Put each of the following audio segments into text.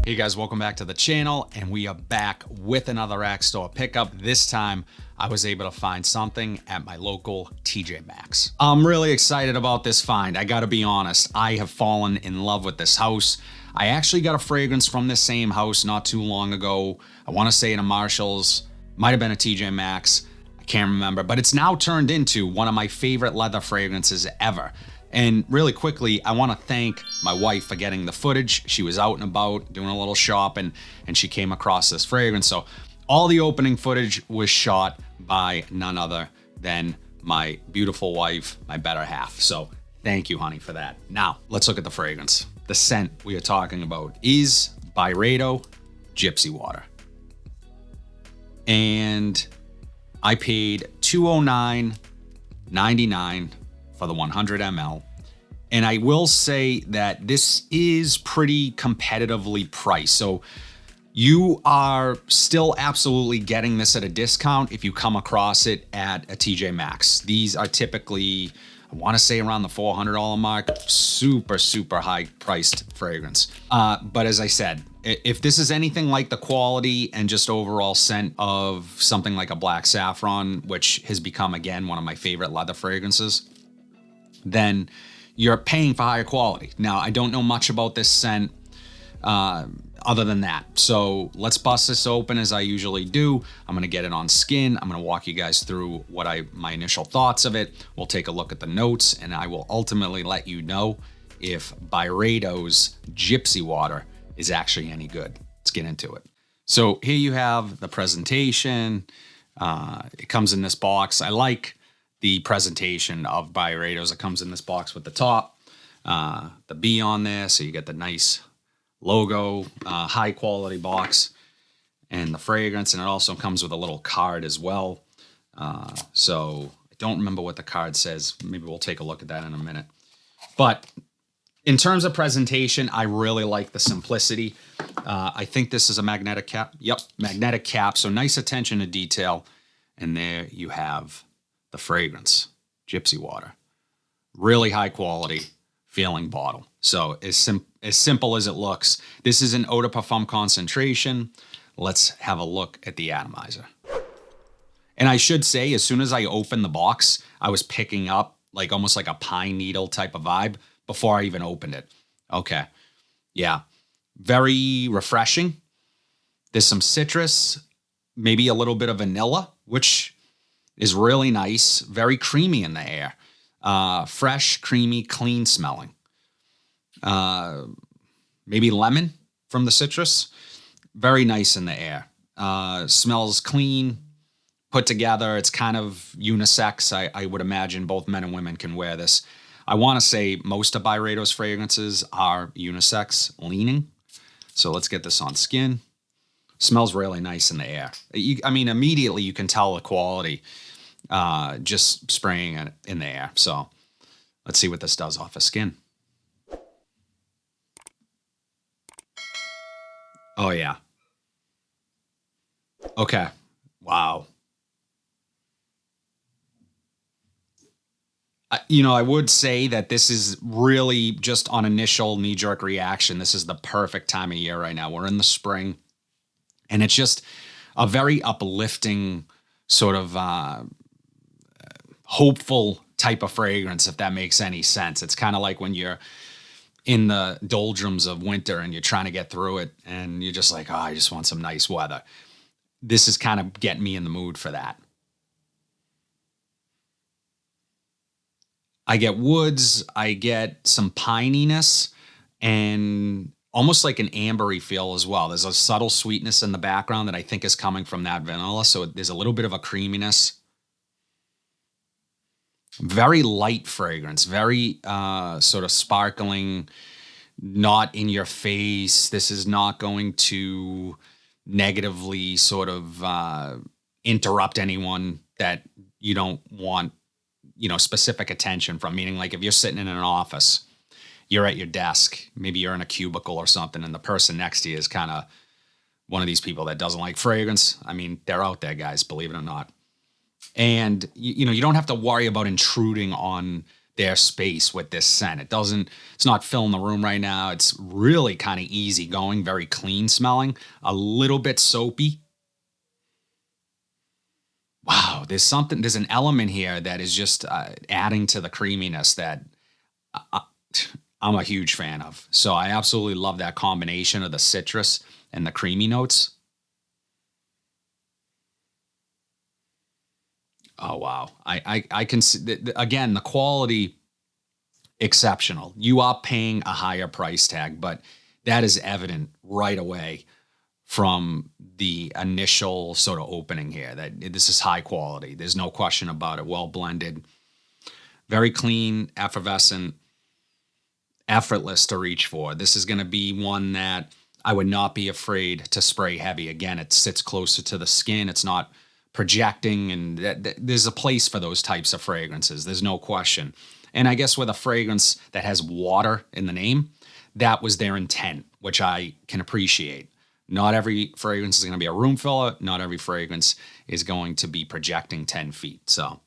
Hey guys, welcome back to the channel, and we are back with another Rack Store pickup. This time, I was able to find something at my local TJ Maxx. I'm really excited about this find. I gotta be honest, I have fallen in love with this house. I actually got a fragrance from this same house not too long ago. I wanna say in a Marshall's, might have been a TJ Maxx, I can't remember, but it's now turned into one of my favorite leather fragrances ever. And really quickly, I want to thank my wife for getting the footage. She was out and about doing a little shopping, and she came across this fragrance. So all the opening footage was shot by none other than my beautiful wife, my better half. So thank you, honey, for that. Now, let's look at the fragrance. The scent we are talking about is Byredo Gypsy Water. And I paid $209.99 for the 100 ml. And I will say that this is pretty competitively priced. So you are still absolutely getting this at a discount if you come across it at a TJ Maxx. These are typically, I want to say around the $400 mark, super, super high priced fragrance. But as I said, if this is anything like the quality and just overall scent of something like a Black Saffron, which has become, again, one of my favorite leather fragrances, then you're paying for higher quality. Now, I don't know much about this scent other than that. So let's bust this open as I usually do. I'm gonna get it on skin. I'm gonna walk you guys through my initial thoughts of it. We'll take a look at the notes, and I will ultimately let you know if Byredo's Gypsy Water is actually any good. Let's get into it. So here you have the presentation. It comes in this box. I like the presentation of Byredo's. It comes in this box with the top, the B on there, so you get the nice logo, high quality box, and the fragrance, and it also comes with a little card as well. So I don't remember what the card says. Maybe we'll take a look at that in a minute. But in terms of presentation, I really like the simplicity. I think this is a magnetic cap. Yep, magnetic cap, so nice attention to detail. And there you have the fragrance, Gypsy Water. Really high quality feeling bottle. So as simple as it looks, this is an eau de parfum concentration. Let's have a look at the atomizer. And I should say, as soon as I opened the box, I was picking up like almost like a pine needle type of vibe before I even opened it. Okay, yeah, very refreshing. There's some citrus, maybe a little bit of vanilla, which is really nice, very creamy in the air. Fresh, creamy, clean smelling. Maybe lemon from the citrus. Very nice in the air. Smells clean, put together. It's kind of unisex. I would imagine both men and women can wear this. I want to say most of Byredo's fragrances are unisex leaning. So let's get this on skin. Smells really nice in the air. I mean, immediately you can tell the quality just spraying it in the air. So let's see what this does off of skin. Oh, yeah. Okay. Wow. I would say that this is really just on initial knee-jerk reaction. This is the perfect time of year right now. We're in the spring, and it's just a very uplifting sort of hopeful type of fragrance, if that makes any sense. It's kind of like when you're in the doldrums of winter and you're trying to get through it, and you're just like, oh, I just want some nice weather. This is kind of getting me in the mood for that. I get woods, I get some pininess, and almost like an ambery feel as well. There's a subtle sweetness in the background that I think is coming from that vanilla, so there's a little bit of a creaminess. Very light fragrance, very sort of sparkling, not in your face. This is not going to negatively sort of interrupt anyone that you don't want, specific attention from. Meaning, like if you're sitting in an office, you're at your desk, maybe you're in a cubicle or something, and the person next to you is kind of one of these people that doesn't like fragrance. I mean, they're out there, guys, believe it or not. And, you don't have to worry about intruding on their space with this scent. It's not filling the room right now. It's really kind of easy going, very clean smelling, a little bit soapy. Wow, there's an element here that is just adding to the creaminess that I, I'm a huge fan of. So I absolutely love that combination of the citrus and the creamy notes. Oh, wow. I can see, again, the quality, exceptional. You are paying a higher price tag, but that is evident right away from the initial sort of opening here that this is high quality. There's no question about it. Well blended, very clean, effervescent, effortless to reach for. This is going to be one that I would not be afraid to spray heavy. Again, it sits closer to the skin. It's not projecting, and there's a place for those types of fragrances. There's no question. And I guess with a fragrance that has water in the name, that was their intent, which I can appreciate. Not every fragrance is going to be a room filler. Not every fragrance is going to be projecting 10 feet. So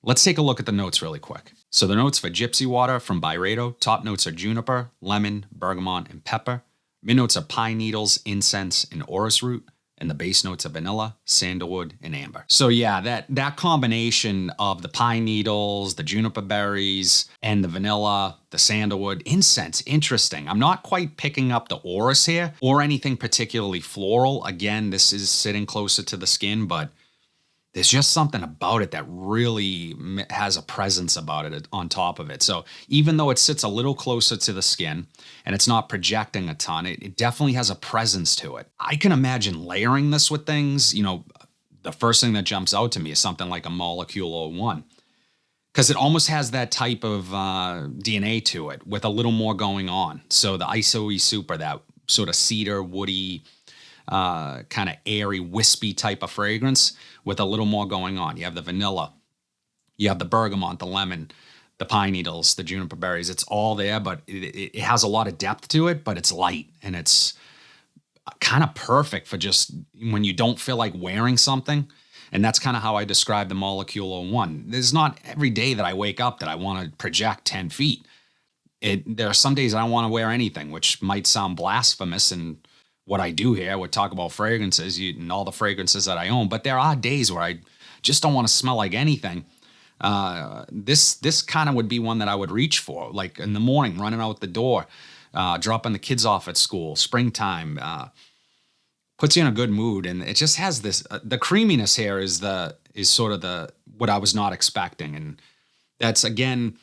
let's take a look at the notes really quick. So the notes for Gypsy Water from Byredo, top notes are juniper, lemon, bergamot, and pepper. Mid notes are pine needles, incense, and orris root. And the base notes are vanilla, sandalwood, and amber. So yeah, that combination of the pine needles, the juniper berries, and the vanilla, the sandalwood, incense, interesting. I'm not quite picking up the orris here or anything particularly floral. Again, this is sitting closer to the skin, but there's just something about it that really has a presence about it on top of it. So even though it sits a little closer to the skin and it's not projecting a ton, it definitely has a presence to it. I can imagine layering this with things. The first thing that jumps out to me is something like a Molecule 01, because it almost has that type of DNA to it with a little more going on. So the ISOE Super, that sort of cedar, woody, kind of airy, wispy type of fragrance with a little more going on. You have the vanilla, you have the bergamot, the lemon, the pine needles, the juniper berries. It's all there, but it has a lot of depth to it, but it's light and it's kind of perfect for just when you don't feel like wearing something. And that's kind of how I describe the Molecule 01. There's not every day that I wake up that I want to project 10 feet. There are some days I don't want to wear anything, which might sound blasphemous and what I do here. I would talk about fragrances and all the fragrances that I own, but there are days where I just don't want to smell like anything. This kind of would be one that I would reach for, like in the morning, running out the door, dropping the kids off at school, springtime, puts you in a good mood. And it just has this, the creaminess here is sort of what I was not expecting. And that's, again,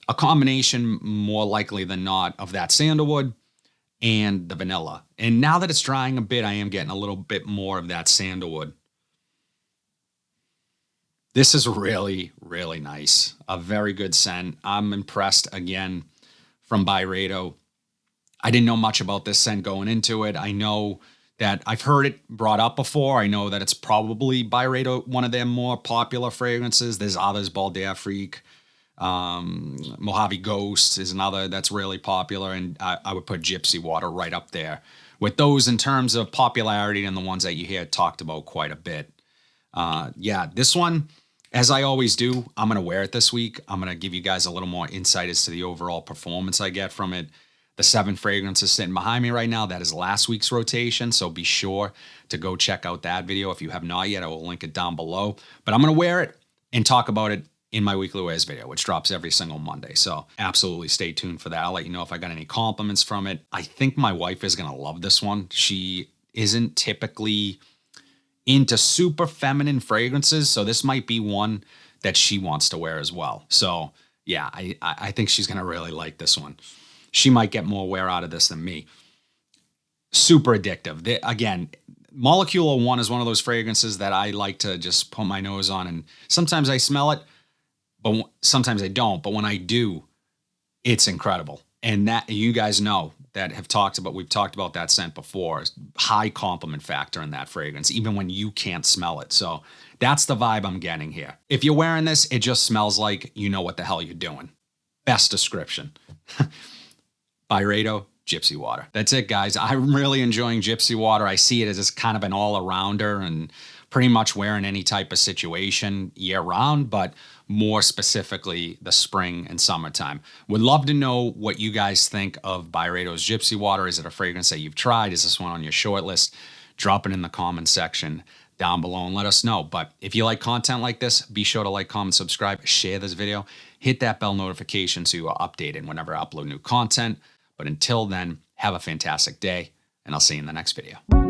a combination more likely than not of that sandalwood and the vanilla. And now that it's drying a bit, I am getting a little bit more of that sandalwood. This is really, really nice. A very good scent. I'm impressed again from Byredo. I didn't know much about this scent going into it. I know that I've heard it brought up before. I know that it's probably Byredo, one of their more popular fragrances. There's others, Baldair Freak, Mojave Ghost is another that's really popular, and I would put Gypsy Water right up there with those in terms of popularity and the ones that you hear talked about quite a bit. Yeah, this one, as I always do, I'm going to wear it this week. I'm going to give you guys a little more insight as to the overall performance I get from it. The 7 fragrances sitting behind me right now, that is last week's rotation, so be sure to go check out that video if you have not yet. I will link it down below. But I'm going to wear it and talk about it in my weekly wears video, which drops every single Monday. So absolutely stay tuned for that. I'll let you know if I got any compliments from it. I think my wife is going to love this one. She isn't typically into super feminine fragrances, so this might be one that she wants to wear as well. So yeah, I think she's going to really like this one. She might get more wear out of this than me. Super addictive. Again, Molecule 01 is one of those fragrances that I like to just put my nose on, and sometimes I smell it, but sometimes I don't. But when I do, it's incredible. And that, you guys know that we've talked about that scent before. High compliment factor in that fragrance, even when you can't smell it. So that's the vibe I'm getting here. If you're wearing this, it just smells like you know what the hell you're doing. Best description. Byredo, Gypsy Water. That's it, guys. I'm really enjoying Gypsy Water. I see it as kind of an all-arounder and pretty much wearing any type of situation year round, but more specifically the spring and summertime. Would love to know what you guys think of Byredo's Gypsy Water. Is it a fragrance that you've tried? Is this one on your short list? Drop it in the comment section down below and let us know. But if you like content like this, be sure to like, comment, subscribe, share this video, hit that bell notification so you are updated whenever I upload new content. But until then, have a fantastic day, and I'll see you in the next video.